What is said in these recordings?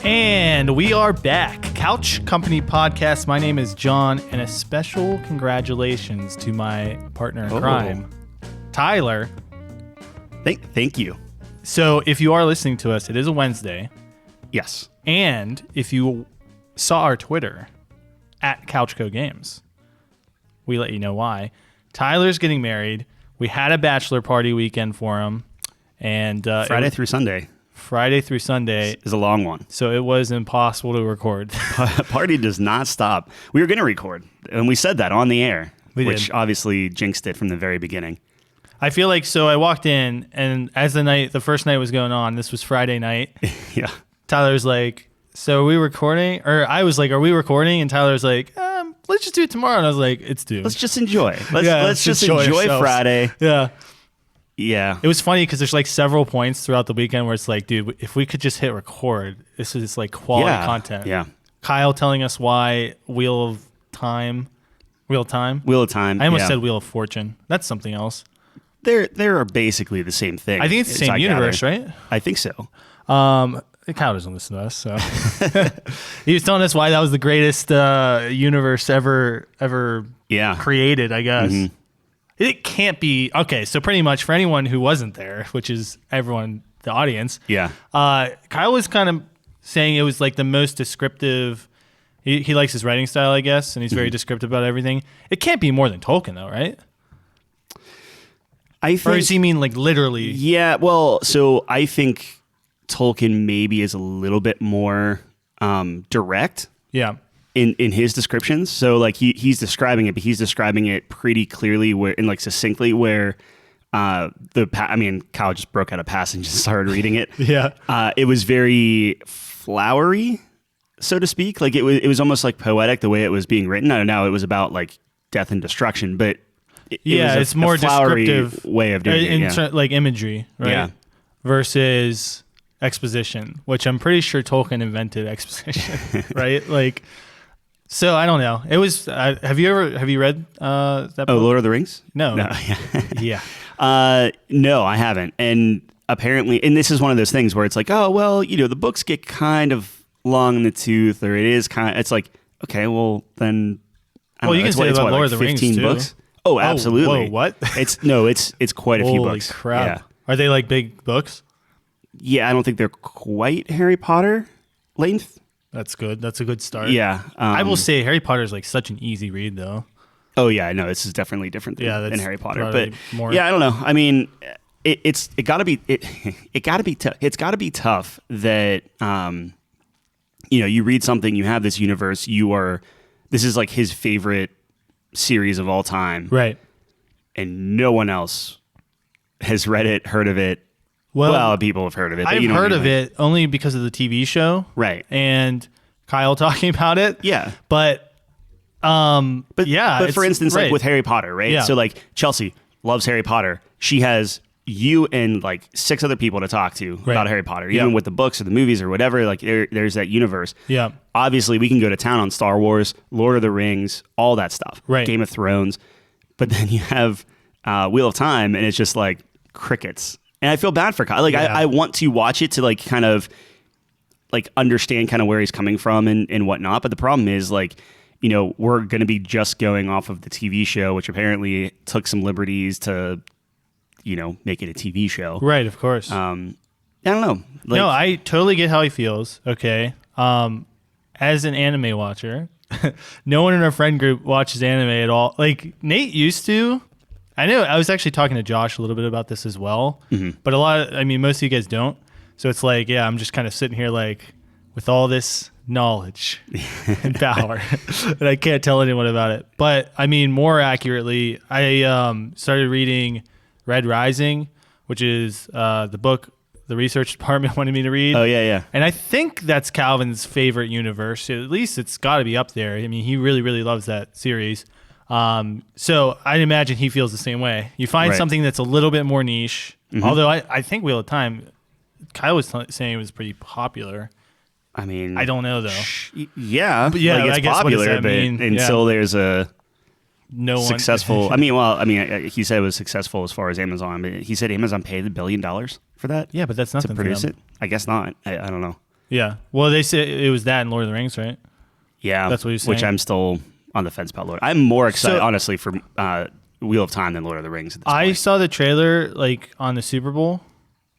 And we are back. Couch Company Podcast. My name is John, and a special congratulations to my partner in crime, Tyler. Thank you. So if you are listening to us, it is a Wednesday. Yes. And if you saw our Twitter, at CouchCo Games, we let you know why. Tyler's getting married. We had a bachelor party weekend for him. And Friday through Sunday. Friday through Sunday is a long one. So it was impossible to record. Party does not stop. We were going to record, and we said that on the air, which obviously jinxed it from the very beginning. I feel like, so I walked in, and as the first night was going on, this was Friday night. Yeah. Tyler was like, so are we recording? Or I was like, are we recording? And Tyler was like, let's just do it tomorrow. And I was like, it's due. Let's just enjoy. Let's just enjoy Friday. Yeah. Yeah. It was funny because there's like several points throughout the weekend where it's like, dude, if we could just hit record, this is like quality content. Yeah. Kyle telling us why Wheel of Time. I almost said Wheel of Fortune. That's something else. They're basically the same thing. I think it's the same universe, right? I think so. Kyle doesn't listen to us, so he was telling us why that was the greatest universe ever created, I guess. Mm-hmm. It can't be. Okay, so pretty much for anyone who wasn't there, which is everyone, the audience, Kyle was kind of saying it was like the most descriptive. He likes his writing style, I guess, and he's very descriptive about everything. It can't be more than Tolkien, though, right? I think, or does he mean like literally? Yeah, well, so I think Tolkien maybe is a little bit more direct. Yeah. In his descriptions. So like he's describing it, but he's describing it pretty clearly and like succinctly where Kyle just broke out a passage and started reading it. Yeah. It was very flowery, so to speak. Like it was almost like poetic the way it was being written. I don't know, it was about like death and destruction, but it's more flowery descriptive way of doing it. Like imagery, right? Yeah. Versus exposition, which I'm pretty sure Tolkien invented exposition, right? Like, so I don't know. It was. Have you read that book? Lord of the Rings? No. Yeah. No, I haven't. And apparently, and this is one of those things where it's like, oh well, the books get kind of long in the tooth, or it is kind of. It's like, okay, well then. You can say about Lord of the Rings too. Books? Oh, absolutely. Whoa, what? It's quite a few books. Holy crap! Yeah. Are they like big books? Yeah, I don't think they're quite Harry Potter length. That's good. That's a good start. Yeah. I will say Harry Potter is like such an easy read, though. Oh yeah, no, this is definitely different than Harry Potter. But more. Yeah, I don't know. I mean, it's got to be tough that you read something, you have this universe, this is like his favorite series of all time, right? And no one else has read it, heard of it. Well, people have heard of it. I've heard of it only because of the TV show. Right. And Kyle talking about it. Yeah. But for instance, like with Harry Potter, right? Yeah. So like Chelsea loves Harry Potter. She has you and like 6 other people to talk to about Harry Potter, even with the books or the movies or whatever. Like there's that universe. Yeah. Obviously, we can go to town on Star Wars, Lord of the Rings, all that stuff. Right. Game of Thrones. But then you have Wheel of Time, and it's just like crickets. And I feel bad for Kyle. Like I want to watch it to like kind of like understand kind of where he's coming from and whatnot. But the problem is like, we're going to be just going off of the TV show, which apparently took some liberties to, make it a TV show. Right. Of course. I don't know. No, I totally get how he feels. Okay. As an anime watcher, no one in our friend group watches anime at all. Like Nate used to. I know. I was actually talking to Josh a little bit about this as most of you guys don't. So it's like, I'm just kind of sitting here like with all this knowledge and power, and I can't tell anyone about it. But I mean, more accurately, I started reading Red Rising, which is the book the research department wanted me to read. Oh, yeah. And I think that's Calvin's favorite universe. At least it's got to be up there. I mean, he really, really loves that series. So I'd imagine he feels the same way. You find something that's a little bit more niche, although I think Wheel of Time, Kyle was saying it was pretty popular. I mean, I don't know though. Yeah, but yeah, like it's I guess popular, but until there's a successful. He said it was successful as far as Amazon. But he said Amazon paid $1 billion for that. Yeah, but that's nothing to produce for it. I guess not. I don't know. Yeah. Well, they said it was that in Lord of the Rings, right? Yeah, That's what you're which saying? I'm still on the fence about. Lord, I'm more excited, So- honestly, for Wheel of Time than Lord of the Rings. At this I point. saw the trailer like on the Super Bowl,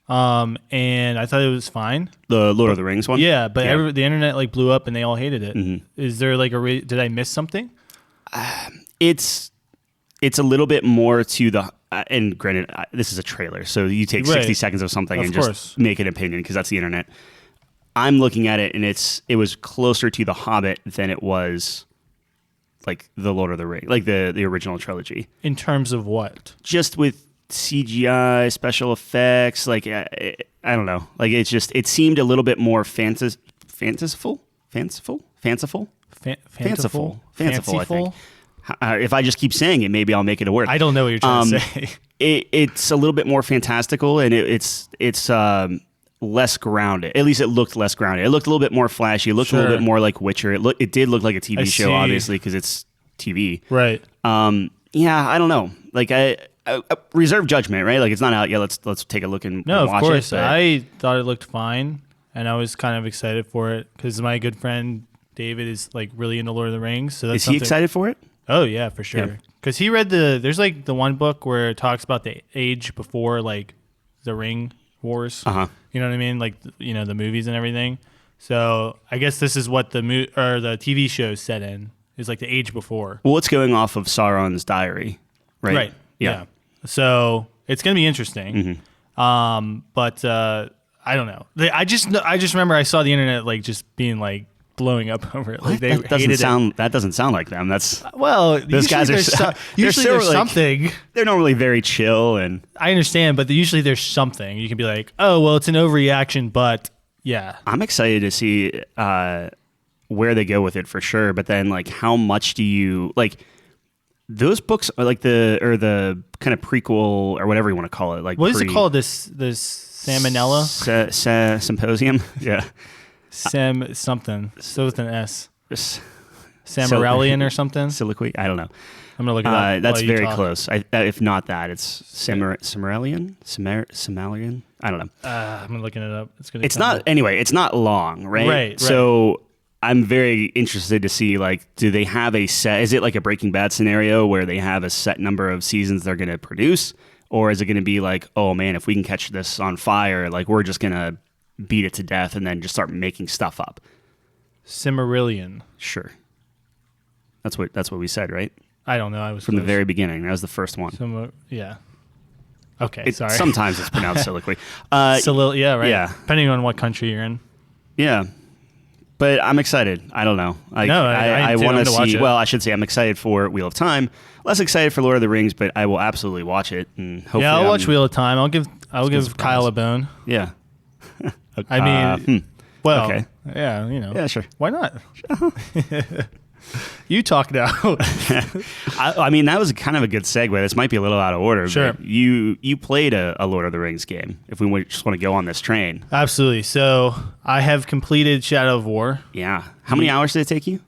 and I thought it was fine. The Lord of the Rings one. Yeah, but the internet like blew up and they all hated it. Mm-hmm. Is there like did I miss something? It's a little bit more to the. And granted, this is a trailer, so you take 60 Right. seconds of something Of and course. just make an opinion because that's the internet. I'm looking at it, and it was closer to The Hobbit than it was like the Lord of the Rings, like the original trilogy. In terms of what? Just with CGI, special effects, like I don't know, like it seemed a little bit more fanciful. Fanciful? I think. If I just keep saying it, maybe I'll make it a word. I don't know what you're trying to say. It's a little bit more fantastical, and it's less grounded. At least it looked less grounded. It looked a little bit more flashy. It looked a little bit more like Witcher. It did look like a TV show, see. obviously, because it's TV. Right. Yeah, I don't know. Like I reserve judgment, right? Like it's not out yet. Let's take a look and No, watch of course. it. But I thought it looked fine, and I was kind of excited for it because my good friend David is like really into Lord of the Rings. So that's is he excited for it? Oh yeah, for sure. Yeah. Because he read there's like the one book where it talks about the age before like the Ring Wars. Uh-huh. You know what I mean? Like the movies and everything. So I guess this is what the TV show is set in, is like the age before. Well, it's going off of Sauron's diary, right? Right. Yeah. So it's gonna be interesting. Mm-hmm. But I don't know. I just remember I saw the internet like just being like blowing up over it. Like they hated it. That doesn't sound like them. That's Well, those guys are usually they're there's so, like, something. They're normally very chill, and I understand, but usually there's something. You can be like, oh, well, it's an overreaction, but yeah. I'm excited to see where they go with it for sure. But then, like, how much do you like? Those books are like the kind of prequel or whatever you want to call it. Like, What is it called? This Salmonella? Symposium? Yeah. Something. So with an S. Samarellian or something? Soliloquy? I don't know. I'm going to look it up. That's while you very talk. close. If not that, it's Cimmerian? Cimmerian? I don't know. I'm looking it up. It's not, anyway, it's not long, right? Right. So I'm very interested to see, like, do they have a set, is it like a Breaking Bad scenario where they have a set number of seasons they're going to produce? Or is it going to be like, oh man, if we can catch this on fire, like we're just going to beat it to death and then just start making stuff up? Cimmerillion. Sure. That's what we said, right? I don't know. I was From the very beginning. That was the first one. Yeah. Okay, sorry. Sometimes it's pronounced soliloquy. Yeah, right. Yeah. Depending on what country you're in. Yeah. But I'm excited. I don't know. I want to see. Well, I should say I'm excited for Wheel of Time. Less excited for Lord of the Rings, but I will absolutely watch it. And hopefully, I'll watch Wheel of Time. I'll give Kyle a bone. Yeah. I mean, well, okay. Yeah, Yeah, sure. Why not? You talk now. I mean, that was kind of a good segue. This might be a little out of order. Sure. But you played a Lord of the Rings game. If we just want to go on this train. Absolutely. So I have completed Shadow of War. Yeah. How many hours did it take you?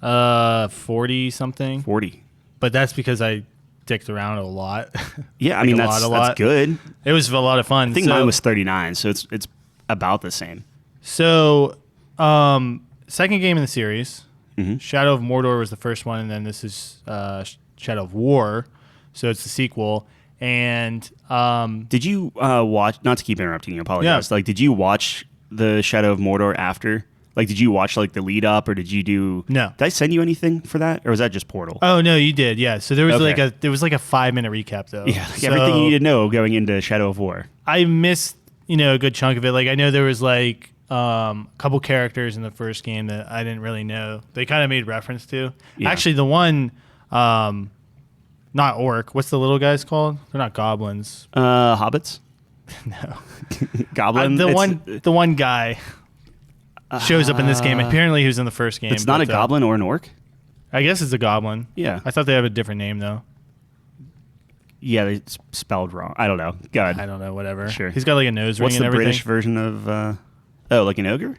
40 something. 40. But that's because I dicked around a lot. Yeah, I mean that's good. It was a lot of fun. I think mine was 39, so it's about the same. So, second game in the series. Mm-hmm. Shadow of Mordor was the first one, and then this is Shadow of War, so it's the sequel. And did you watch? Not to keep interrupting you, apologize. Yeah. Like, did you watch the Shadow of Mordor after? Like, did you watch like the lead up, or did you do? No. Did I send you anything for that, or was that just Portal? Oh no, you did. Yeah. So there was Okay. like a 5-minute recap though. Yeah, like So everything you need to know going into Shadow of War. I missed a good chunk of it. Like I know there was like a couple characters in the first game that I didn't really know. They kind of made reference to. Yeah. Actually, the one, not orc. What's the little guys called? They're not goblins. Hobbits, No. Goblin. The one guy shows up in this game. Apparently, he was in the first game. It's not a goblin or an orc. I guess it's a goblin. Yeah. I thought they have a different name though. Yeah, they spelled wrong. I don't know. God. I don't know. Whatever. Sure. He's got like a nose ring What's and the everything. British version of? Like an ogre?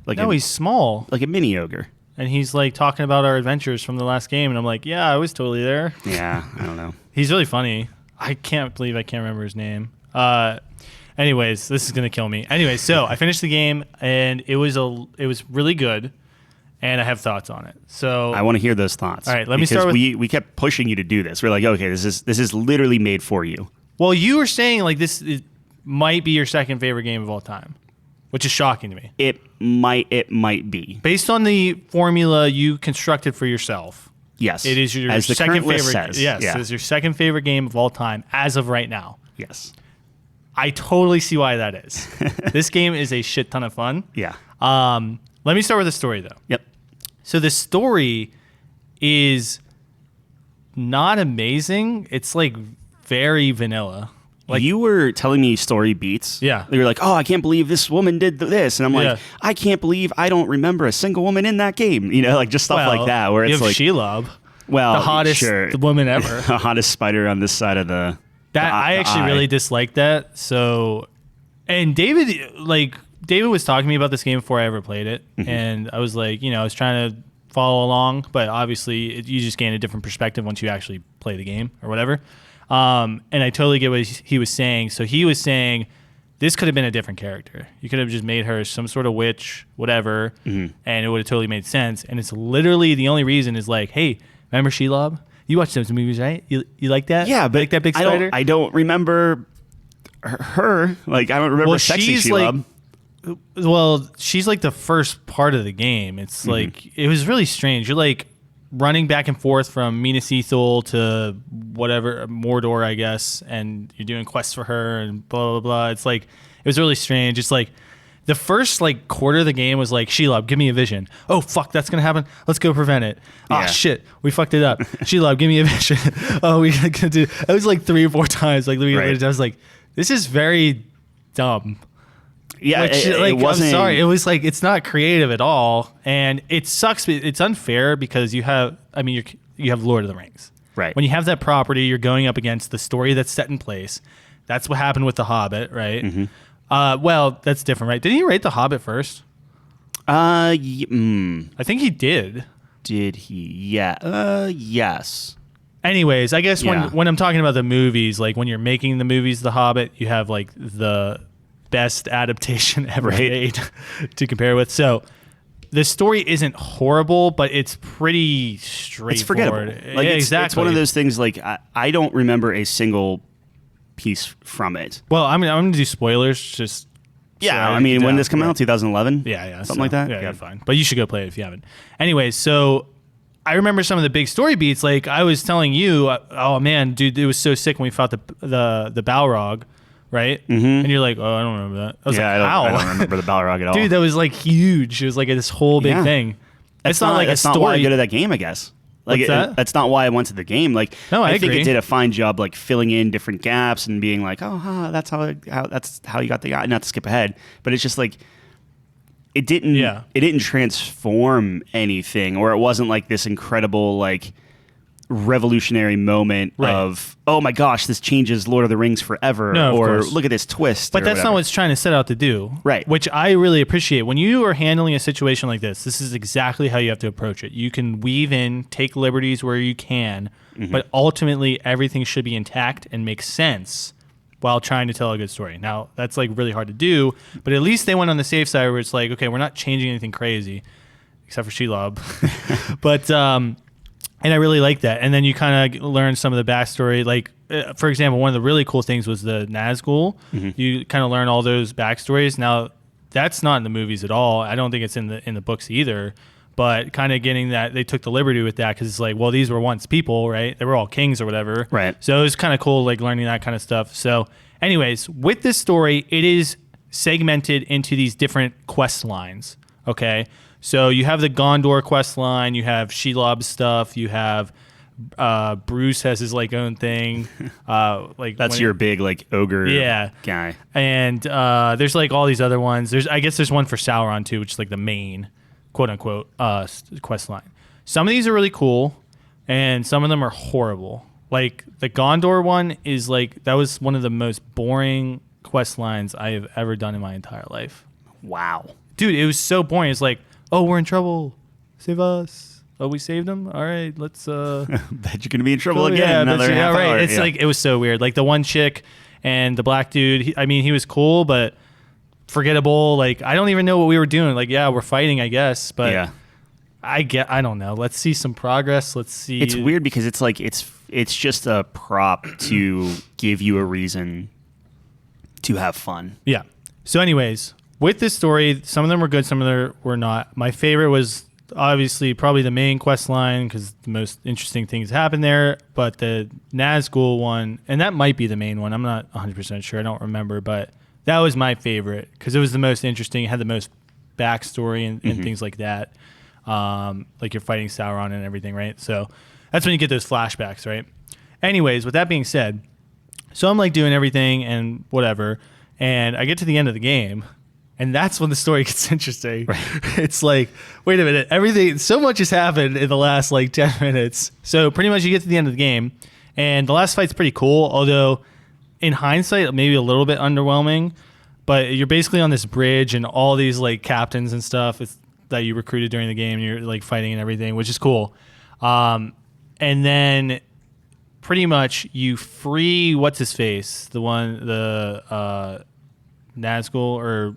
No, he's small. like a mini ogre. And he's like talking about our adventures from the last game, and I'm like, yeah, I was totally there. Yeah, I don't know. He's really funny. I can't believe I can't remember his name. Anyways, this is gonna kill me. Anyways, so I finished the game and it was really good, and I have thoughts on it. So I want to hear those thoughts. All right, let me start with. We kept pushing you to do this. We're like, okay, this is literally made for you. Well, you were saying like this might be your second favorite game of all time, which is shocking to me. It might be based on the formula you constructed for yourself. Yes, it is your second favorite. Yes, it is your second favorite game of all time as of right now. Yes. I totally see why that is. This game is a shit ton of fun. Yeah. Let me start with the story, though. Yep. So the story is not amazing. It's like very vanilla. Like you were telling me story beats. Yeah. You were like, oh, I can't believe this woman did this. And I'm like, I can't believe I don't remember a single woman in that game. You know, like just stuff like that. Where it's like Shelob. Well, the hottest woman ever. The hottest spider on this side of the... I actually really dislike that. So, and David was talking to me about this game before I ever played it, and I was like, I was trying to follow along, but obviously you just gain a different perspective once you actually play the game or whatever. And I totally get what he was saying. So he was saying this could have been a different character. You could have just made her some sort of witch, whatever, and it would have totally made sense. And it's literally the only reason is like, hey, remember Shelob? You watched those movies, right? You like that? Yeah, but like that big spider? I don't remember her. Like, I don't remember sexy Shelob. Well, she's like the first part of the game. It's like, it was really strange. You're like running back and forth from Minas Ithil to whatever, Mordor, I guess, and you're doing quests for her and blah, blah, blah. It's like, it was really strange. It's like, the first like quarter of the game was like, Shelob, give me a vision. Oh fuck, that's gonna happen. Let's go prevent it. Ah shit, we fucked it up. Shelob, give me a vision. Oh, we gonna do. It was like 3 or 4 times. Like I was like, this is very dumb. Yeah, it wasn't. I'm sorry. It was like it's not creative at all, and it sucks. It's unfair because you have Lord of the Rings. Right. When you have that property, you're going up against the story that's set in place. That's what happened with The Hobbit, right? Well, that's different, right? Didn't he write The Hobbit first? I think he did. Did he? Yeah. Yes. Anyways, I guess when I'm talking about the movies, like when you're making the movies The Hobbit, you have like the best adaptation ever made to compare with. So the story isn't horrible, but it's pretty straightforward. It's forgettable. Like, exactly. It's one of those things like I don't remember a single piece from it. Well, I'm going to do spoilers. Just when this came out, 2011? Yeah. Something like that? Yeah, fine. But you should go play it if you haven't. Anyway, so I remember some of the big story beats. Like I was telling you, oh man, dude, it was so sick when we fought the Balrog, right? And you're like, oh, I don't remember that. I was like, how? I don't remember the Balrog at all. Dude, that was like huge. It was like this whole big thing. It's not like a story. Not why I go to that game, I guess. Like that's not why I went to the game. Like, no, I think agree. It did a fine job, like filling in different gaps and being like, that's how you got the guy. Not to skip ahead, but it's just like it didn't transform anything, or it wasn't like this incredible like revolutionary moment of, oh my gosh, this changes Lord of the Rings forever, or look at this twist. But that's not what it's trying to set out to do. Right. Which I really appreciate. When you are handling a situation like this is exactly how you have to approach it. You can weave in, take liberties where you can, but ultimately everything should be intact and make sense while trying to tell a good story. Now, that's like really hard to do, but at least they went on the safe side where it's like, okay, we're not changing anything crazy, except for Shelob. But, and I really like that. And then you kind of learn some of the backstory. Like, for example, one of the really cool things was the Nazgul. You kind of learn all those backstories. Now, that's not in the movies at all. I don't think it's in the books either. But kind of getting that, they took the liberty with that because it's like, well, these were once people, right? They were all kings or whatever. Right. So it was kind of cool, like learning that kind of stuff. So anyways, with this story, it is segmented into these different quest lines, okay? So you have the Gondor quest line, you have Shelob stuff, you have Bruce has his like own thing. Like that's your big like ogre guy. And there's like all these other ones. I guess there's one for Sauron too, which is like the main quote unquote quest line. Some of these are really cool, and some of them are horrible. Like the Gondor one is like that was one of the most boring quest lines I have ever done in my entire life. Wow, dude, it was so boring. It's like, oh, we're in trouble. Save us. Oh, we saved them? All right, let's... bet you're going to be in trouble again. Yeah, right. It's like, it was so weird. Like the one chick, And the black dude, he was cool, but forgettable. Like, I don't even know what we were doing. Like, yeah, we're fighting, I guess, but Yeah. I don't know. Let's see some progress. Let's see. It's weird because it's like it's just a prop to give you a reason to have fun. Yeah. So anyways, with this story, some of them were good, some of them were not. My favorite was obviously probably the main quest line because the most interesting things happened there, but the Nazgul one, and that might be the main one. I'm not 100% sure. I don't remember, but that was my favorite because it was the most interesting. It had the most backstory and things like that. Like you're fighting Sauron and everything, right? So that's when you get those flashbacks, right? Anyways, with that being said, so I'm like doing everything and whatever, and I get to the end of the game, and that's when the story gets interesting. Right. It's like, wait a minute, so much has happened in the last like 10 minutes. So pretty much you get to the end of the game, and the last fight's pretty cool, although in hindsight, maybe a little bit underwhelming, but you're basically on this bridge and all these like captains and stuff that you recruited during the game, and you're like fighting and everything, which is cool. And then pretty much you free what's his face, the Nazgul, or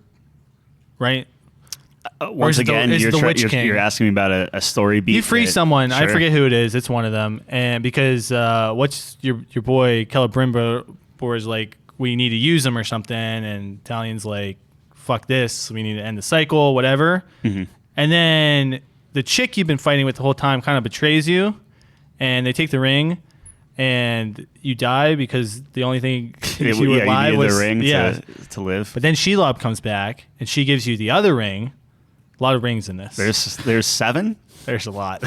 right? Once again, you're asking me about a story beat. You free someone. Sure. I forget who it is. It's one of them. And because what's your boy Celebrimbor is like, we need to use them or something, and Talion's like, fuck this, we need to end the cycle, whatever. Mm-hmm. And then the chick you've been fighting with the whole time kind of betrays you, and they take the ring, and you die because the only thing you were alive was the ring to live. But then Shelob comes back, and she gives you the other ring. A lot of rings in this. There's 7? There's a lot.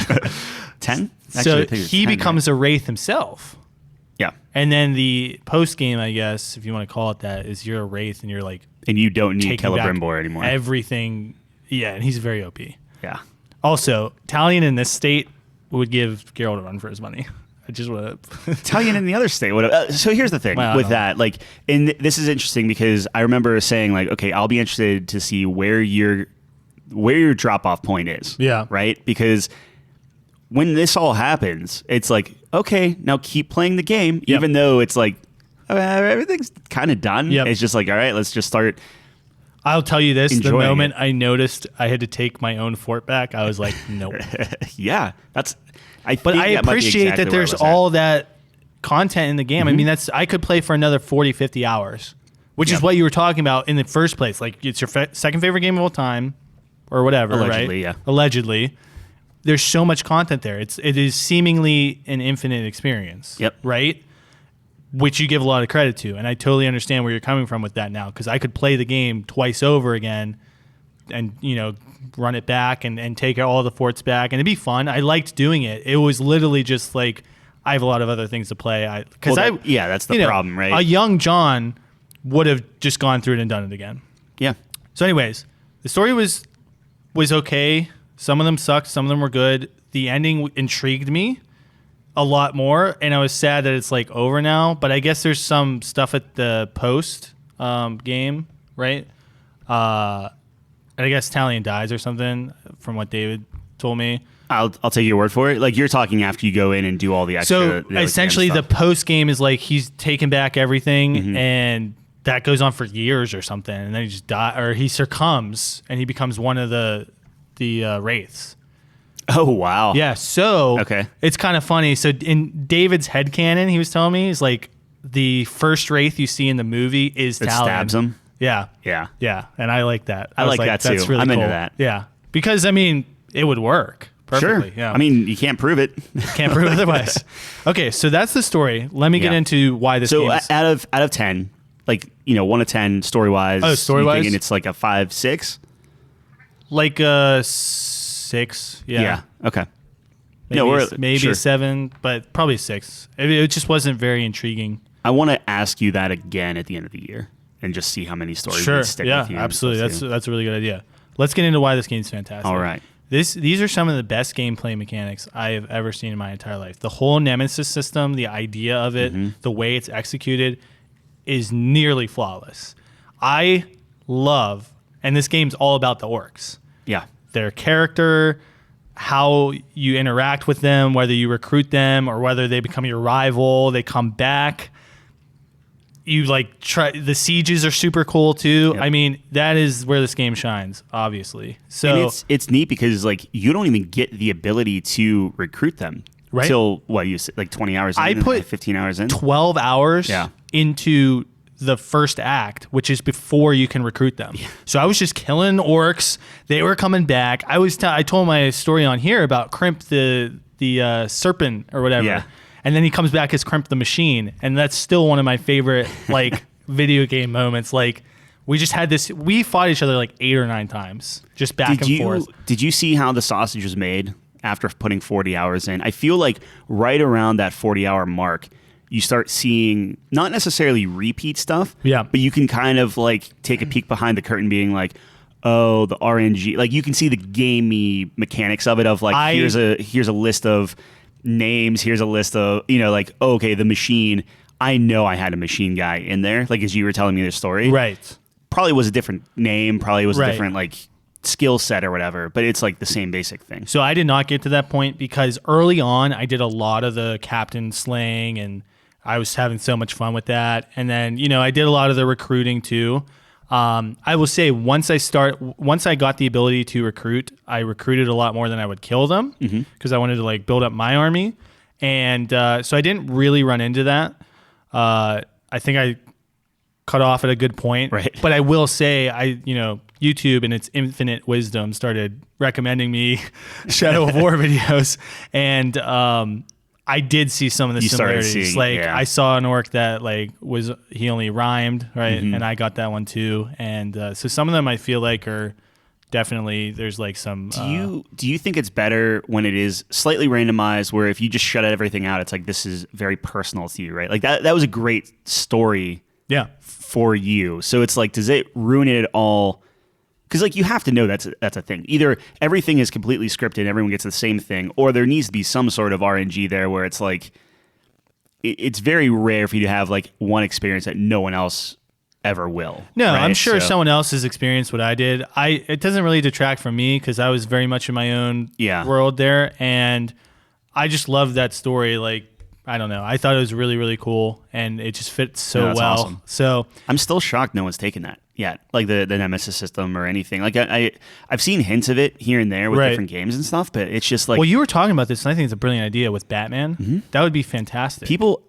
10? So he becomes a wraith himself. Yeah. And then the post game, I guess, if you want to call it that, is you're a wraith, and you're like, and you don't need Celebrimbor anymore. Everything. Yeah, and he's very OP. Yeah. Also, Talion in this state would give Geralt a run for his money. I just want to. Talion in the other state would have. So here's the thing with that. Like, and this is interesting because I remember saying like, okay, I'll be interested to see where your drop off point is. Yeah. Right. Because when this all happens, it's like, okay, now keep playing the game, even though it's like everything's kind of done. Yep. It's just like, all right, let's just start. I'll tell you this: the moment I noticed I had to take my own fort back, I was like, nope. Yeah, but I appreciate that there's all that content in the game. Mm-hmm. I mean, I could play for another 40, 50 hours, which is what you were talking about in the first place. Like, it's your second favorite game of all time, or whatever, allegedly, right? Yeah. Allegedly. There's so much content there. It is seemingly an infinite experience. Yep. Right? Which you give a lot of credit to. And I totally understand where you're coming from with that now, because I could play the game twice over again and, run it back and take all the forts back, and it'd be fun. I liked doing it. It was literally just like, I have a lot of other things to play. That's the problem, right? A young John would have just gone through it and done it again. Yeah. So anyways, the story was okay. Some of them sucked. Some of them were good. The ending intrigued me a lot more, and I was sad that it's like over now. But I guess there's some stuff at the post game, right? And I guess Talion dies or something, from what David told me. I'll take your word for it. Like, you're talking after you go in and do all the extra. So essentially, the post game is like he's taken back everything, and that goes on for years or something, and then he just dies, or he succumbs and he becomes one of the wraiths. Oh, wow. Yeah, so okay. It's kind of funny. So in David's headcanon, he was telling me, is like the first wraith you see in the movie is Talion. Stabs him? Yeah. Yeah. Yeah, and I like that. I like that too. That's really I'm cool. into that. Yeah, because, I mean, it would work perfectly. Sure. Yeah. I mean, you can't prove it. Can't prove otherwise. Okay, so that's the story. Let me get into why this game is... So out of 10, like, 1 to 10 story-wise. Oh, story-wise? You thinking it's like a 5, 6? Like a 6, yeah. Yeah, okay. Maybe sure. a 7, but probably 6. It just wasn't very intriguing. I want to ask you that again at the end of the year and just see how many stories stick with you. Yeah, absolutely. That's a really good idea. Let's get into why this game's fantastic. All right. These are some of the best gameplay mechanics I have ever seen in my entire life. The whole Nemesis system, the idea of it, the way it's executed is nearly flawless. I love, and this game's all about the orcs. Yeah. Their character, how you interact with them, whether you recruit them or whether they become your rival, they come back. you like try the sieges are super cool too. Yep. I mean, that is where this game shines, obviously. So and it's neat because like you don't even get the ability to recruit them till what you said, like 20 hours in, I put 15 hours in, 12 hours into the first act, which is before you can recruit them. Yeah. So I was just killing orcs. They were coming back. I told my story on here about Crimp the serpent or whatever. Yeah. And then he comes back as Crimp the machine, and that's still one of my favorite like video game moments. Like we just had this. We fought each other like 8 or 9 times, just back and forth. Did you see how the sausage was made after putting 40 hours in? I feel like right around that 40-hour mark, you start seeing not necessarily repeat stuff, but you can kind of like take a peek behind the curtain, being like, oh, the RNG. Like you can see the gamey mechanics of it. Of like here's a list of names, here's a list of, like, okay, the machine, I know I had a machine guy in there, like as you were telling me the story, right? Probably was a different name, probably was a different like skill set or whatever, but it's like the same basic thing. So I did not get to that point because early on I did a lot of the captain slaying and I was having so much fun with that, and then I did a lot of the recruiting too. I will say once I got the ability to recruit, I recruited a lot more than I would kill them because I wanted to like build up my army. And so I didn't really run into that. I think I cut off at a good point. Right. But I will say YouTube and its infinite wisdom started recommending me Shadow of War videos. And I did see some of the similarities. I saw an orc that he only rhymed, right? And I got that one too. And so some of them I feel like are definitely, there's like some. Do you think it's better when it is slightly randomized, where if you just shut everything out, it's like this is very personal to you, right? Like that was a great story, for you. So it's like, does it ruin it at all? Because like you have to know that's a thing. Either everything is completely scripted, everyone gets the same thing, or there needs to be some sort of RNG there where it's like it's very rare for you to have like one experience that no one else ever will. No, right? I'm sure someone else has experienced what I did. It doesn't really detract from me because I was very much in my own world there, and I just loved that story. Like, I don't know. I thought it was really, really cool, and it just fits so well. Awesome. So I'm still shocked no one's taken that yet, like the Nemesis system or anything. Like I've seen hints of it here and there with different games and stuff, but it's just like. Well, you were talking about this, and I think it's a brilliant idea with Batman. That would be fantastic. People,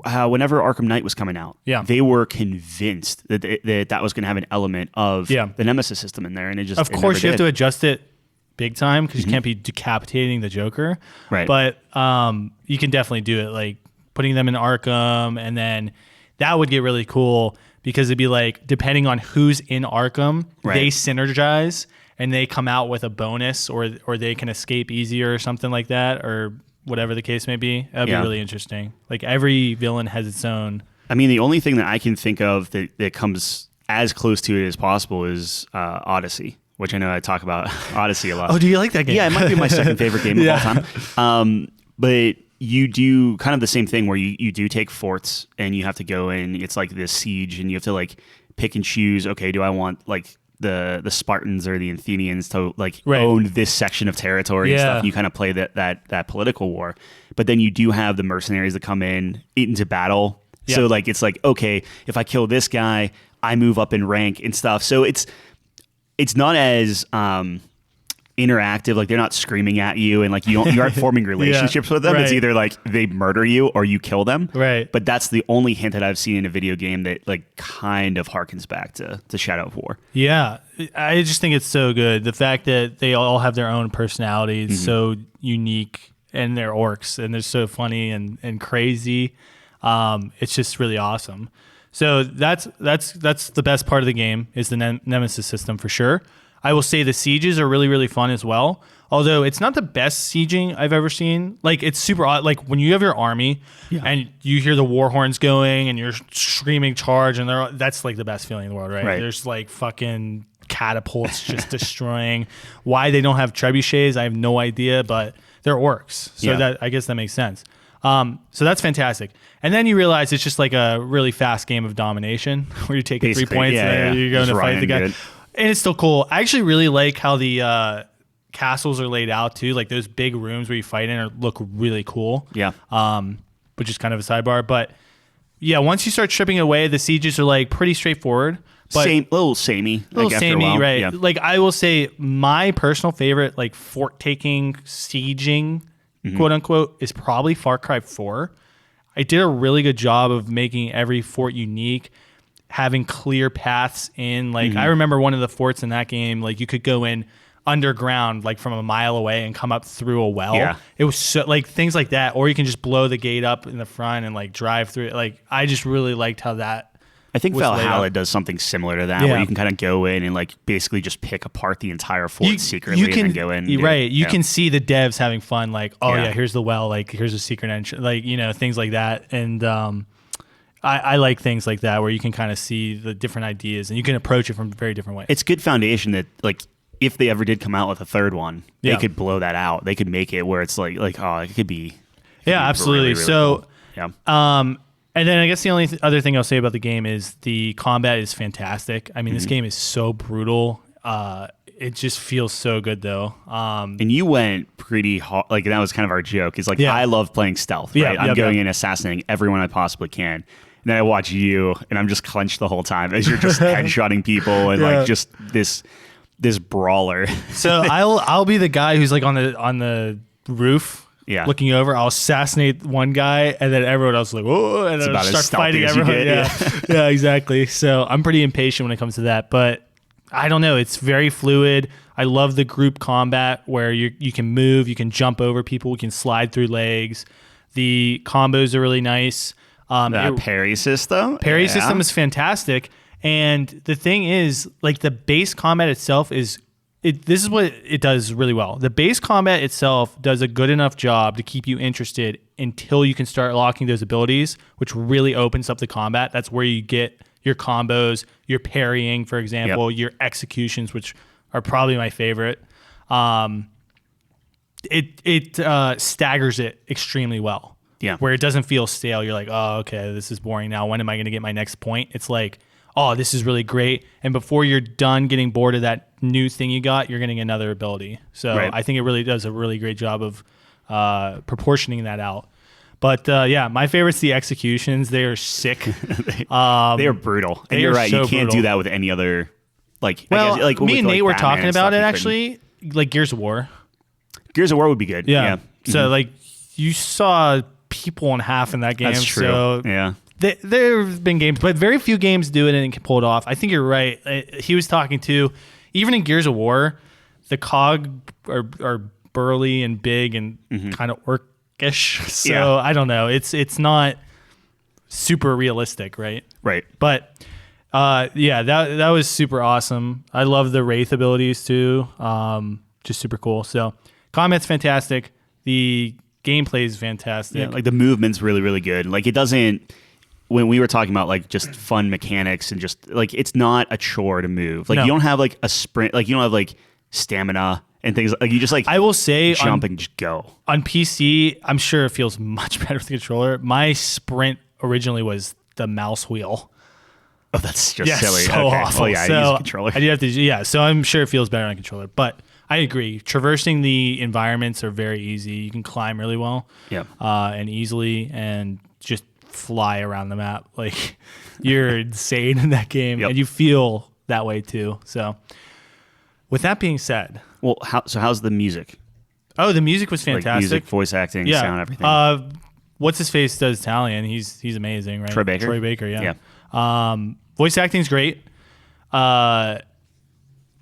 whenever Arkham Knight was coming out, they were convinced that that was going to have an element of the Nemesis system in there, and it just. Of course, you have to adjust it big time because you can't be decapitating the Joker. Right. But you can definitely do it, like putting them in Arkham, and then that would get really cool because it'd be like, depending on who's in Arkham, they synergize and they come out with a bonus, or they can escape easier or something like that, or whatever the case may be. That'd be really interesting. Like every villain has its own. I mean, the only thing that I can think of that comes as close to it as possible is Odyssey, which I know I talk about Odyssey a lot. Oh, do you like that game? Yeah, it might be my second favorite game of all time. But you do kind of the same thing where you do take forts and you have to go in. It's like this siege, and you have to like pick and choose. Okay, do I want like the Spartans or the Athenians to like own this section of territory and stuff? And you kind of play that political war. But then you do have the mercenaries that come in into battle. Yeah. So like it's like, okay, if I kill this guy, I move up in rank and stuff. So it's not as interactive. Like they're not screaming at you, and like you aren't forming relationships with them. It's either like they murder you or you kill them. Right. But that's the only hint that I've seen in a video game that like kind of harkens back to Shadow of War. Yeah, I just think it's so good. The fact that they all have their own personalities, so unique, and they're orcs, and they're so funny and crazy. It's just really awesome. So that's the best part of the game is the Nemesis system for sure. I will say the sieges are really, really fun as well. Although it's not the best sieging I've ever seen. Like it's super odd. Like when you have your army and you hear the war horns going and you're screaming charge, and that's like the best feeling in the world, right? There's like fucking catapults just destroying. Why they don't have trebuchets, I have no idea, but they're orcs. So that I guess that makes sense. So that's fantastic. And then you realize it's just like a really fast game of domination where you're taking 3 points and you're going to fight the guy. Good. And it's still cool. I actually really like how the castles are laid out too. Like those big rooms where you fight in look really cool. Yeah. Which is kind of a sidebar. But once you start stripping away, the sieges are like pretty straightforward. But little samey. A little like, after samey, a while. right? Yeah. Like I will say, my personal favorite, like fort taking, sieging, quote unquote, is probably Far Cry 4. I did a really good job of making every fort unique, having clear paths in. Like I remember one of the forts in that game, like you could go in underground, like from a mile away, and come up through a well. Yeah. It was so, like things like that, or you can just blow the gate up in the front and like drive through it. Like I just really liked how that. I think was laid Valhalla out. does something similar to that, Yeah. where you can kind of go in and like basically just pick apart the entire fort secretly and then go in. Right. You Yeah. can see the devs having fun, like, oh Yeah. yeah, here's the well, like here's a secret entrance, like, things like that. And I like things like that where you can kind of see the different ideas and you can approach it from very different ways. It's good foundation that like if they ever did come out with a third one, Yeah. they could blow that out. They could make it where it's like oh, it could be. Yeah, absolutely. Really, really So, cool. Yeah. And then I guess the only other thing I'll say about the game is the combat is fantastic. I mean, this game is so brutal. It just feels so good though. And you went pretty hard. Like that was kind of our joke. Is like Yeah. I love playing stealth. Yeah, Right? I'm yep, going yep. in assassinating everyone I possibly can. And then I watch you, and I'm just clenched the whole time as you're just headshotting people and Yeah. like just this brawler. So I'll be the guy who's like on the roof. Yeah. Looking over, I'll assassinate one guy, and then everyone else is like, whoa, and then about I'll as start stealthy fighting as you everyone. get, Yeah, exactly. So I'm pretty impatient when it comes to that, but I don't know. It's very fluid. I love the group combat where you can move, you can jump over people, you can slide through legs. The combos are really nice. Parry system. Parry Yeah. system is fantastic, and the thing is, like the base combat itself is. This is what it does really well. The base combat itself does a good enough job to keep you interested until you can start locking those abilities, which really opens up the combat. That's where you get your combos, your parrying, for example, your executions, which are probably my favorite. It staggers it extremely well. Yeah. Where it doesn't feel stale. You're like, oh, okay, this is boring now. When am I going to get my next point? It's like, oh, this is really great. And before you're done getting bored of that new thing you got, you're getting another ability. So Right. I think it really does a really great job of proportioning that out. But yeah, my favorite's the executions. They are sick. They are brutal. And they you're are right. so You can't brutal. do that with any other. Like, Well, I guess, like me with, and like, Nate were Batman talking and about stuff, it you actually, like Gears of War. couldn't. Gears of War would be good. Yeah. Yeah. So like you saw people in half in that game. That's true. So Yeah. there have been games, but very few games do it and can pull it off. I think you're right. He was talking to, even in Gears of War, the cog are burly and big and kind of orcish. So Yeah. I don't know. It's not super realistic, right? Right. But yeah, that was super awesome. I love the Wraith abilities too. Just super cool. So combat's fantastic. The gameplay is fantastic. Yeah. Like the movement's really, really good. Like it doesn't. When we were talking about like just fun mechanics and just like it's not a chore to move. Like No. you don't have like a sprint. Like you don't have like stamina and things. Like you just like I will say jump and just go. on PC, I'm sure it feels much better with the controller. My sprint originally was the mouse wheel. Oh, that's just Yeah, silly. so Okay. awful. Oh yeah, so I use a controller. I do have to. Yeah, so I'm sure it feels better on a controller. But I agree. Traversing the environments are very easy. You can climb really well, Yeah. and easily, and just fly around the map. Like you're insane in that game, Yep. and you feel that way too. So, with that being said, Well, how's the music? oh, the music was Like fantastic. music, voice acting, Yeah. sound, everything. What's his face does Italian. He's amazing, right? Troy Baker? Troy Baker, yeah. Yeah. Voice acting's great.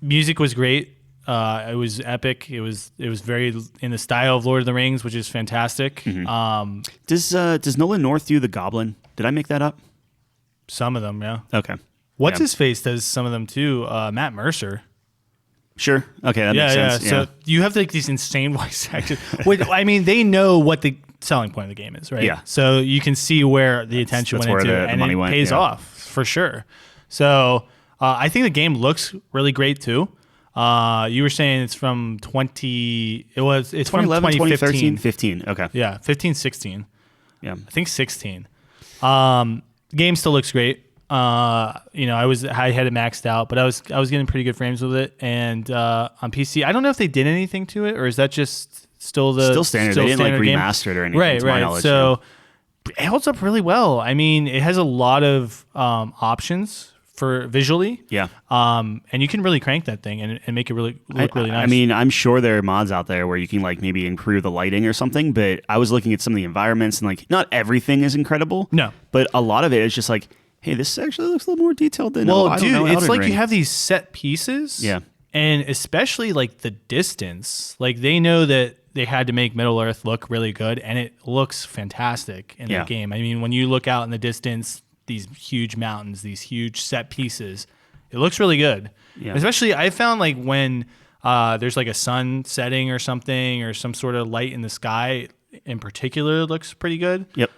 Music was great. It was epic. It was very in the style of Lord of the Rings, which is fantastic. Mm-hmm. Does Nolan North do the Goblin? Did I make that up? Some of them, yeah. Okay. What's Yeah. his face does some of them too. Matt Mercer. Sure. Okay, that makes sense. So you have like these insane voice actors. Which, I mean, they know what the selling point of the game is, right? Yeah. So you can see where the attention that's went where into the it, and money it went, pays yeah. off for sure. So I think the game looks really great too. You were saying it's from 20. It's from 2011, 2015. 2013, 15. Okay. Yeah, 15, 16. Yeah. I think 16. Game still looks great. I had it maxed out, but I was getting pretty good frames with it. And on PC, I don't know if they did anything to it, or is that just still Still standard. They didn't like game? remaster it or anything. Right, to my right. knowledge, So It holds up really well. I mean, it has a lot of options for visually. Yeah. And you can really crank that thing and make it really look really nice. I mean, I'm sure there are mods out there where you can like maybe improve the lighting or something, but I was looking at some of the environments and like not everything is incredible. No. But a lot of it is just like, hey, this actually looks a little more detailed than well, I don't dude, know, it's Elden like Ring. you have these set pieces. Yeah. And especially like the distance. Like they know that they had to make Middle Earth look really good, and it looks fantastic in the game. I mean, when you look out in the distance, these huge mountains, these huge set pieces, it looks really good. Yeah. Especially, I found like when there's like a sun setting or something, or some sort of light in the sky in particular, looks pretty good. Yep.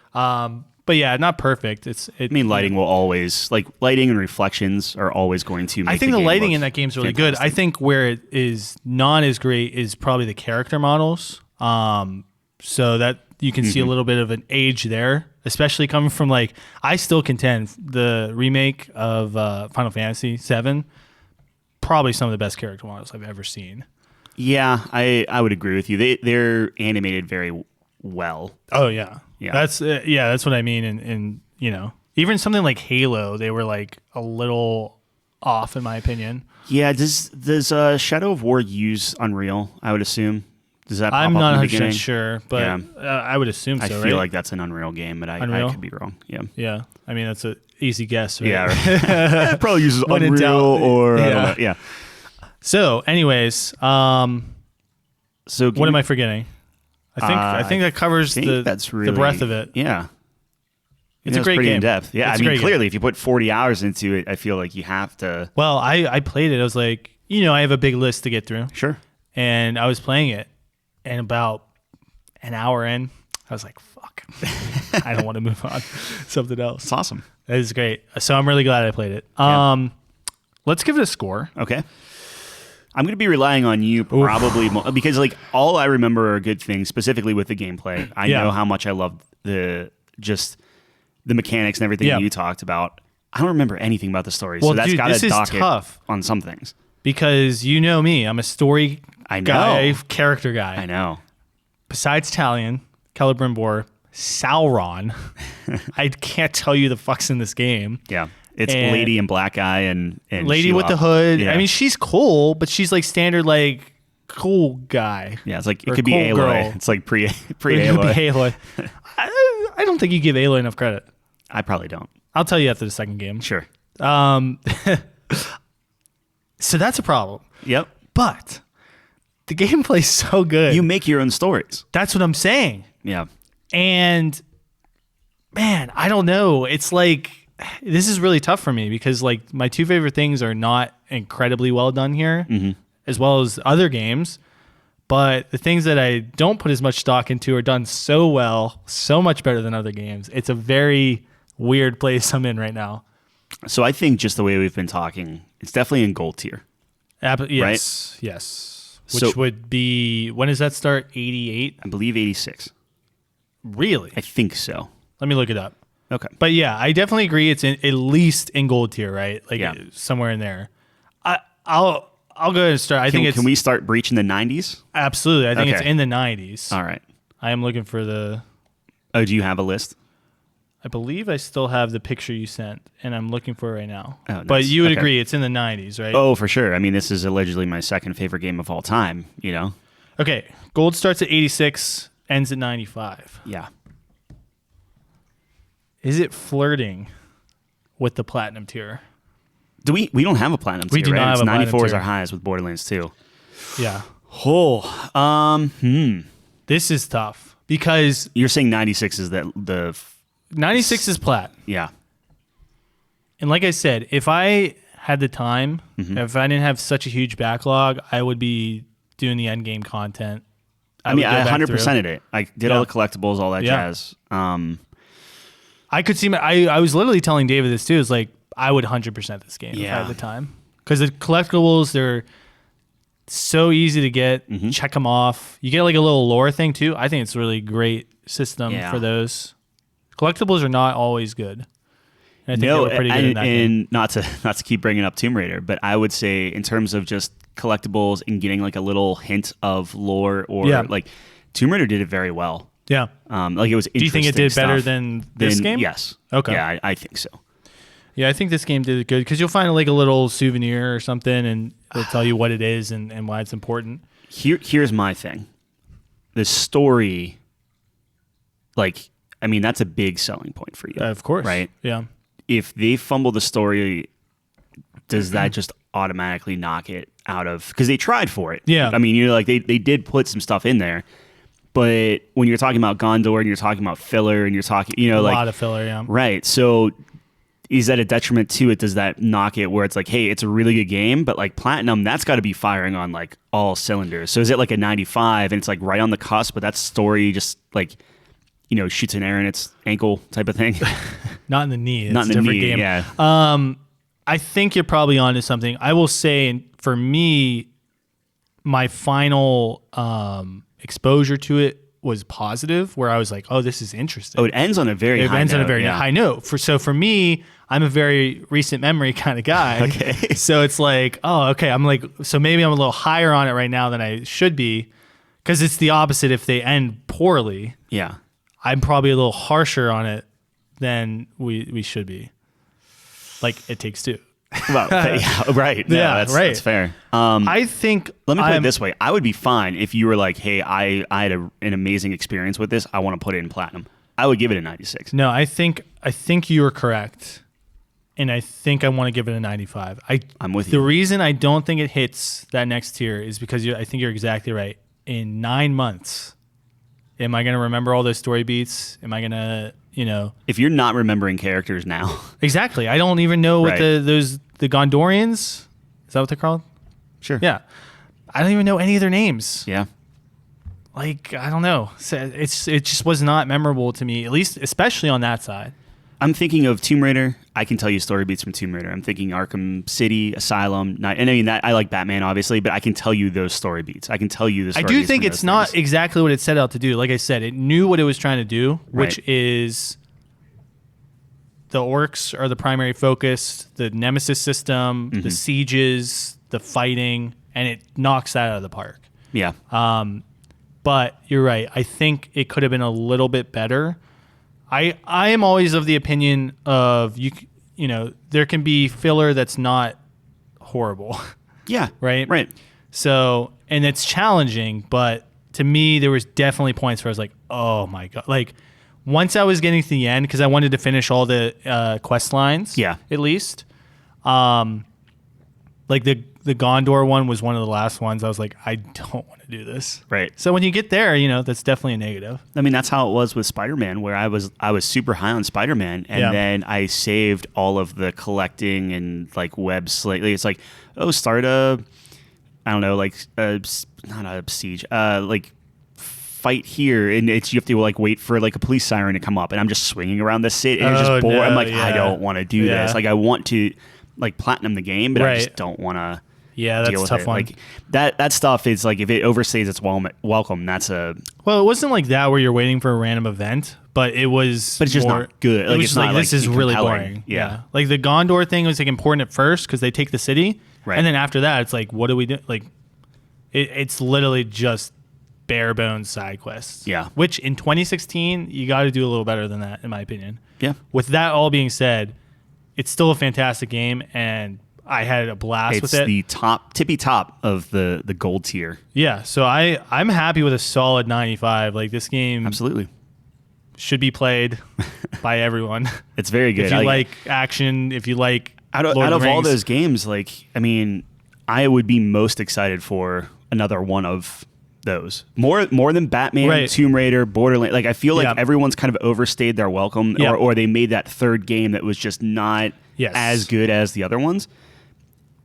But yeah, not perfect. I mean, lighting will always, like, lighting and reflections are always going to make I think the game lighting look in that game is really fantastic. good. I think where it is not as great is probably the character models. So that you can see a little bit of an age there, especially coming from like, I still contend the remake of Final Fantasy VII, probably some of the best character models I've ever seen. Yeah, I would agree with you. They're animated very well. Oh yeah. Yeah. That's what I mean. And you know, even something like Halo, they were like a little off in my opinion. Yeah, does Shadow of War use Unreal, I would assume? Does that pop I'm up not in the 100% beginning? sure, but Yeah. I would assume so, I feel right? like that's an Unreal game, but I could be wrong. Yeah. Yeah. I mean, that's an easy guess, right? Yeah, right. It probably uses When in Unreal doubt. or I don't Yeah. know. Yeah. So, anyways, So what am I forgetting? I think that covers that's the really, breadth of it. Yeah. It's a great pretty game. in depth. Yeah, It's a I mean, great clearly, if you put 40 hours into it, I feel like you have to. Well, I played it. I was like, you know, I have a big list to get through. Sure. And I was playing it, and about an hour in, I was like, fuck. I don't want to move on. Something else. It's awesome. That is great. So I'm really glad I played it. Yeah. Let's give it a score. Okay. I'm going to be relying on you probably more, because like all I remember are good things, specifically with the gameplay. I know how much I love the mechanics and everything Yeah. you talked about. I don't remember anything about the story, Well, so that's dude, got this to is dock it tough. on some things. Because you know me, I'm a story I know. guy, character guy. I know. Besides Talion, Celebrimbor, Sauron, I can't tell you the fucks in this game. Yeah. It's And Lady in Black Eye and Lady Shelob. with the hood. Yeah. I mean, she's cool, but she's like standard like cool guy. Yeah, it's like Or it could be cool Aloy. girl. It's like pre It could be Aloy. Aloy. I don't think you give Aloy enough credit. I probably don't. I'll tell you after the second game. Sure. So that's a problem. Yep. But the gameplay's so good. You make your own stories. That's what I'm saying. Yeah. And man, I don't know. It's like this is really tough for me because like my two favorite things are not incredibly well done here, as well as other games. But the things that I don't put as much stock into are done so well, so much better than other games. It's a very weird place I'm in right now. So I think just the way we've been talking, it's definitely in gold tier. Yes, yes. Which So- would be, when does that start? 88? I believe 86. Really? I think so. Let me look it up. Okay. But yeah, I definitely agree. It's at least in gold tier, right? Like Yeah. somewhere in there. I'll go ahead and start. I think it's Can we start breaching the 90s? absolutely. I think it's Okay. in the 90s. All right. I am looking for Oh, do you have a list? I believe I still have the picture you sent, and I'm looking for it right now. Oh, nice. But you would Okay. agree it's in the 90s, right? Oh, for sure. I mean, this is allegedly my second favorite game of all time, you know? Okay. Gold starts at 86, ends at 95. Yeah. Is it flirting with the platinum tier? Do we don't have a platinum tier, We do right? not have It's a platinum 94 is tier. our highest with Borderlands 2. Yeah. Oh, This is tough because You're saying 96 is the 96 is plat. yeah. And like I said, if I had the time, Mm-hmm. if I didn't have such a huge backlog, I would be doing the end game content. I mean, would go I back 100%ed it. I did all Yeah. the collectibles, all that Yeah. jazz. I could see I was literally telling David this too. It's like I would 100% this game if I Yeah. had the time. Because the collectibles, they're so easy to get. Mm-hmm. Check them off. You get like a little lore thing too. I think it's a really great system Yeah. for those. Collectibles are not always good. And I think they No, were pretty good in that game. and not to keep bringing up Tomb Raider, but I would say in terms of just collectibles and getting like a little hint of lore or Yeah. like Tomb Raider did it very well. Yeah. Like it was interesting. Do you think it did better stuff. than this game? Yes. Okay. Yeah, I think so. Yeah, I think this game did it good because you'll find like a little souvenir or something, and it'll tell you what it is and why it's important. Here's my thing. The story, like, I mean, that's a big selling point for you. Of course. Right? Yeah. If they fumble the story, does that just automatically knock it out of... Because they tried for it. Yeah. I mean, like they did put some stuff in there. But when you're talking about Gondor and you're talking about filler and you're talking, A lot of filler, yeah. Right. So is that a detriment to it? Does that knock it where it's like, hey, it's a really good game, but like Platinum, that's got to be firing on like all cylinders. So is it like a 95 and it's like right on the cusp, but that story just like, shoots an arrow in its ankle type of thing? Not in the knee. It's Not in a the different knee, game. yeah. I think you're probably onto something. I will say, for me, my final exposure to it was positive, where I was like, "Oh, this is interesting." Oh, it ends on a very high note. High note. For me, I'm a very recent memory kind of guy. Okay. So it's like, oh, okay. I'm like, so maybe I'm a little higher on it right now than I should be, because it's the opposite. If they end poorly, Yeah. I'm probably a little harsher on it than we should be. Like It Takes Two. Well, yeah, right. No, Yeah, that's, right. That's fair. I think Let me put it this way. I would be fine if you were like, hey, I had an amazing experience with this. I want to put it in Platinum. I would give it a 96. No, I think you are correct. And I think I want to give it a 95. I'm with you. The reason I don't think it hits that next tier is because I think you're exactly right. In 9 months, am I going to remember all those story beats? Am I going to, If you're not remembering characters now. Exactly. I don't even know what Right. the Gondorians, is that what they're called? Sure. Yeah. I don't even know any of their names. Yeah. Like, I don't know. It just was not memorable to me, at least, especially on that side. I'm thinking of Tomb Raider. I can tell you story beats from Tomb Raider. I'm thinking Arkham City, Asylum. And I mean, that I like Batman, obviously, but I can tell you those story beats. I can tell you the story I do beats think from it's those not things. exactly what it set out to do. Like I said, it knew what it was trying to do, which Right. is the orcs are the primary focus, the nemesis system, the sieges, the fighting, and it knocks that out of the park. Yeah. But you're right. I think it could have been a little bit better. I am always of the opinion of there can be filler that's not horrible. Yeah. Right? Right. So, and it's challenging, but to me, there was definitely points where I was like, oh my God. Like, once I was getting to the end, because I wanted to finish all the quest lines, Yeah. at least. Like the Gondor one was one of the last ones. I was like, I don't want to do this. Right. So when you get there, that's definitely a negative. I mean, that's how it was with Spider-Man, where I was super high on Spider-Man, and Yeah. then I saved all of the collecting and like web slate. It's like, start a, I don't know, like not a siege, like fight here, and you have to like wait for like a police siren to come up, and I'm just swinging around the city, and it's Oh, just bored. I'm no, like, I yeah. don't want to do Yeah. this. Like, I want to like platinum the game, but I Right. just don't want to. Yeah, that's deal a with tough it. one. Like that stuff is like, if it overstays its welcome, that's a. Well, it wasn't like that where you're waiting for a random event, but it was. But it's just not good. It Like, was it's just like, not, this like, is really compelling. boring. Yeah. Like the Gondor thing was like important at first because they take the city, Right. and then after that, it's like, what do we do? Like, it's literally just bare bones side quests. Yeah. Which in 2016, you got to do a little better than that, in my opinion. Yeah. With that all being said, it's still a fantastic game, and I had a blast with It's it. the tippy top of the gold tier. Yeah, so I'm happy with a solid 95. Like, this game Absolutely. should be played by everyone. It's very good. If you like action, if you like out Lord of the all Rings. those games, like, I mean, I would be most excited for another one of those. More than Batman, Right. Tomb Raider, Borderlands. Like, I feel like Yeah. everyone's kind of overstayed their welcome, Yeah. or they made that third game that was just not Yes. as good as the other ones.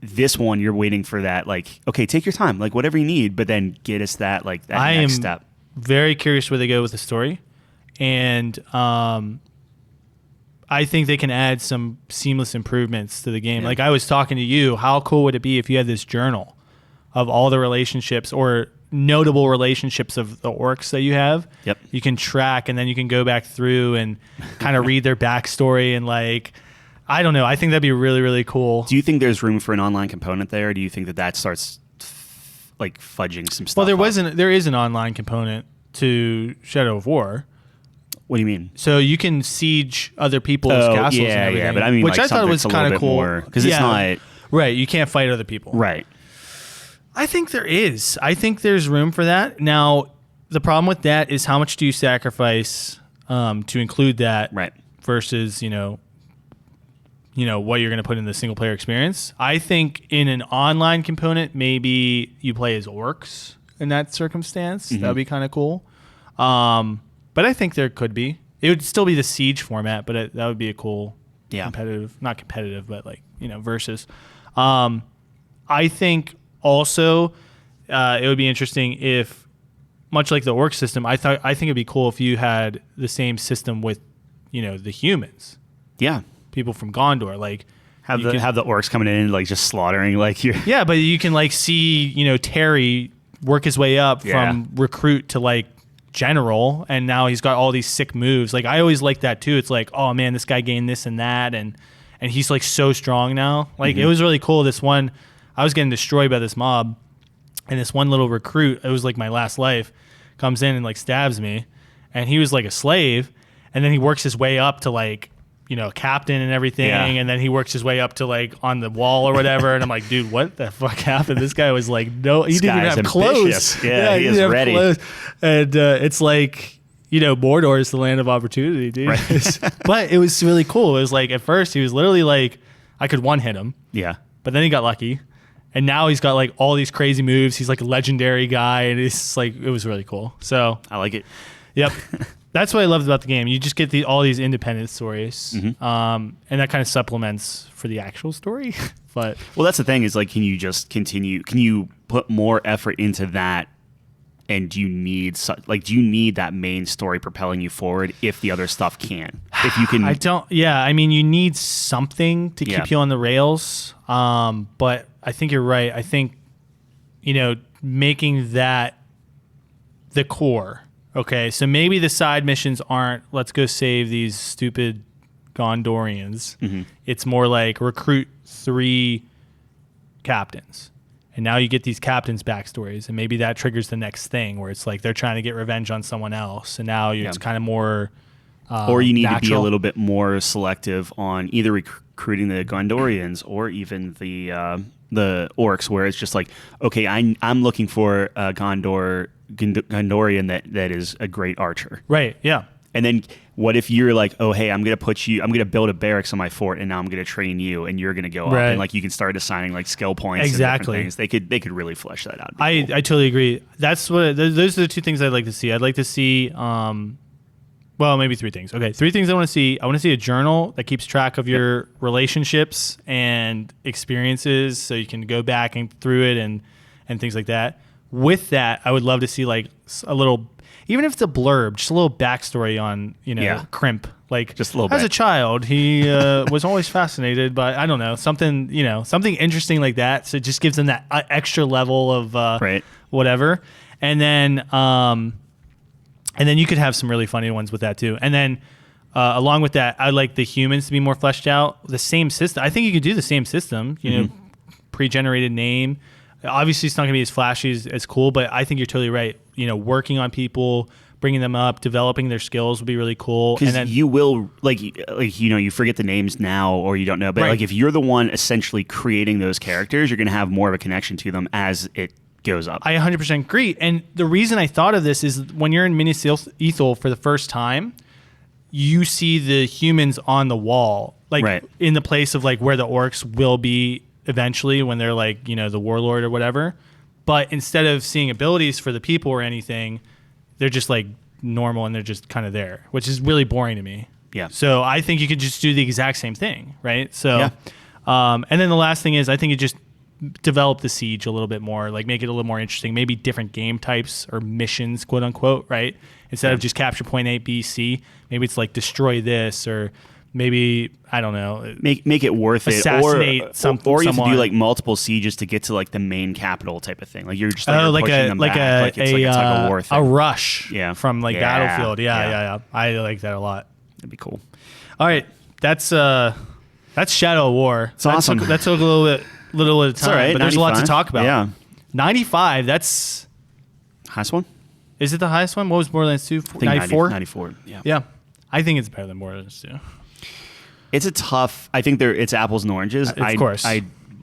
This one, you're waiting for that, like, okay, take your time, like, whatever you need, but then get us that, like, that I next am step. very curious where they go with the story, and I think they can add some seamless improvements to the game. Yeah. Like I was talking to you, how cool would it be if you had this journal of all the relationships or notable relationships of the orcs that you have? Yep. You can track, and then you can go back through and kind of read their backstory and like. I don't know. I think that'd be really, really cool. Do you think there's room for an online component there, or do you think that starts like fudging some stuff? Well, up? there is an online component to Shadow of War. What do you mean? So you can siege other people's castles and everything. Yeah, but I mean, which like, I thought was kind of cool. Because it's not... Right, you can't fight other people. Right. I think there is. I think there's room for that. Now, the problem with that is how much do you sacrifice to include that versus, you know, what you're going to put in the single player experience. I think in an online component, maybe you play as orcs in that circumstance. That would be kind of cool. But I think there could be. It would still be the siege format, but that would be a cool competitive, not competitive, but like, you know, versus. I think also it would be interesting if, much like the orc system, I think it'd be cool if you had the same system with, you know, the humans. Yeah. People from Gondor, like have the orcs coming in and like just slaughtering like you. Yeah, but you can like see, you know, Terry work his way up from recruit to like general, and now he's got all these sick moves. Like I always like that too. It's like, oh man, this guy gained this and that, and he's like so strong now. Like it was really cool. This one, I was getting destroyed by this mob, and this one little recruit, it was like my last life, comes in and like stabs me, and he was like a slave, and then he works his way up to like, you know, captain and everything, and then he works his way up to like on the wall or whatever, and I'm like, dude, what the fuck happened? This guy was like, no, he didn't even have clothes. Yeah, he is ready. Clothes. And it's like, you know, Mordor is the land of opportunity, dude. Right. But it was really cool. It was like, at first he was literally like, I could one hit him. Yeah. But then he got lucky. And now he's got like all these crazy moves. He's like a legendary guy, and it's like, it was really cool. So I like it. Yep. That's what I loved about the game. You just get all these independent stories, and that kind of supplements for the actual story. But well, that's the thing is like, can you just continue? Can you put more effort into that? And do you need that main story propelling you forward if the other stuff can? If you can, I don't. Yeah, I mean, you need something to keep you on the rails. But I think you're right. I think, you know, making that the core. Okay, so maybe the side missions aren't, let's go save these stupid Gondorians. It's more like recruit 3 captains. And now you get these captains' backstories, and maybe that triggers the next thing where it's like they're trying to get revenge on someone else. And now it's kind of more or you need natural. To be a little bit more selective on either recruiting the Gondorians or even the orcs, where it's just like, okay, I'm looking for a Gondorian that is a great archer. Right, yeah. And then what if you're like, oh, hey, I'm going to build a barracks on my fort, and now I'm going to train you, and you're going to go up, and like you can start assigning like skill points. Exactly. And different things. They could really flesh that out. I totally agree. That's what those are the 2 things I'd like to see. I'd like to see, well, maybe 3 things. Okay, 3 things I want to see. I want to see a journal that keeps track of your relationships and experiences, so you can go back and through it and things like that. With that, I would love to see like a little, even if it's a blurb, just a little backstory on, you know, Crimp. Like, just a little as a child, he was always fascinated by, I don't know, something interesting like that. So it just gives them that extra level of whatever. And then you could have some really funny ones with that too. And then along with that, I'd like the humans to be more fleshed out. The same system. I think you could do the same system, you know, pre-generated name. Obviously, it's not going to be as flashy as cool, but I think you're totally right. You know, working on people, bringing them up, developing their skills would be really cool. Because you will, like you know, you forget the names now or you don't know. But like if you're the one essentially creating those characters, you're going to have more of a connection to them as it goes up. I 100% agree. And the reason I thought of this is when you're in Minas Ithil for the first time, you see the humans on the wall, like in the place of like where the orcs will be eventually when they're like, you know, the warlord or whatever. But instead of seeing abilities for the people or anything, they're just like normal and they're just kind of there, which is really boring to me. Yeah. So I think you could just do the exact same thing, right? So, and then the last thing is I think you just develop the siege a little bit more, like make it a little more interesting, maybe different game types or missions, quote unquote, right? Instead of just capture point A, B, C, maybe it's like destroy this or maybe, I don't know, make it worth assassinate it, or you have to do like multiple sieges to get to like the main capital type of thing. Like you're just like pushing them back. It's like a war thing. A rush from like Battlefield. Yeah. I like that a lot. That'd be cool. All right, that's Shadow of War. It's awesome. That took a little bit of time, all right, but there's a lot to talk about. Yeah, 95. That's highest one. Is it the highest one? What was Borderlands 2? I think 94? 94. Yeah. Yeah. I think it's better than Borderlands 2. It's a tough. I think it's apples and oranges. Of course.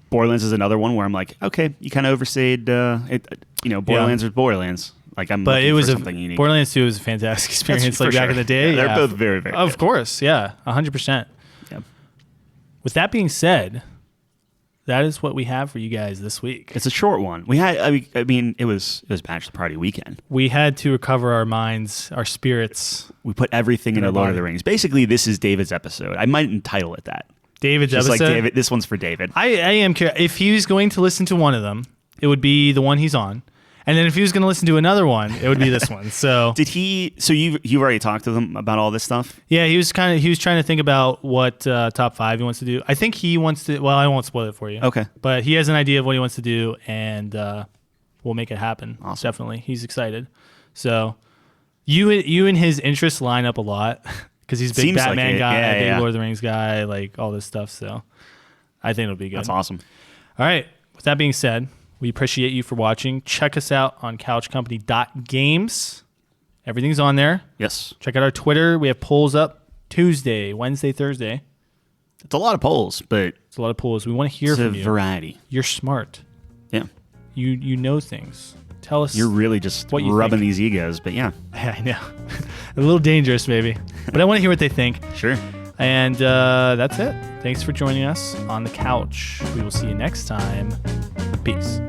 Borderlands is another one where I'm like, okay, you kind of overstayed. Borderlands or Borderlands. Like but it was something unique. Borderlands 2 was a fantastic experience. Like back in the day. Yeah, they're both very, very. Of good. course, yeah, 100%. Yeah. With that being said, that is what we have for you guys this week. It's a short one. We had. I mean, it was bachelor party weekend. We had to recover our minds, our spirits. We put everything into our Lord body. of the Rings. Basically, this is David's episode. I might entitle it that. David's Just episode. like David. This one's for David. I am curious. If he was going to listen to one of them, it would be the one he's on. And then if he was going to listen to another one, it would be this one. So Did he? So you've already talked to him about all this stuff? yeah, he was trying to think about what top 5 he wants to do. I think he wants to. Well, I won't spoil it for you. Okay. But he has an idea of what he wants to do, and we'll make it happen. Awesome. Definitely, he's excited. So you and his interests line up a lot because he's a big Seems like Batman it. guy, Yeah, big yeah. Lord of the Rings guy, like all this stuff. So I think it'll be good. That's awesome. All right. With that being said, we appreciate you for watching. Check us out on couchcompany.games. Everything's on there. Yes. Check out our Twitter. We have polls up Tuesday, Wednesday, Thursday. It's a lot of polls, but It's a lot of polls. We want to hear it's a from you. variety. You're smart. Yeah. You know things. Tell us. You're really just what you rubbing think. these egos, but yeah. I know. A little dangerous, maybe. But I want to hear what they think. Sure. And that's it. Thanks for joining us on the couch. We will see you next time. Peace.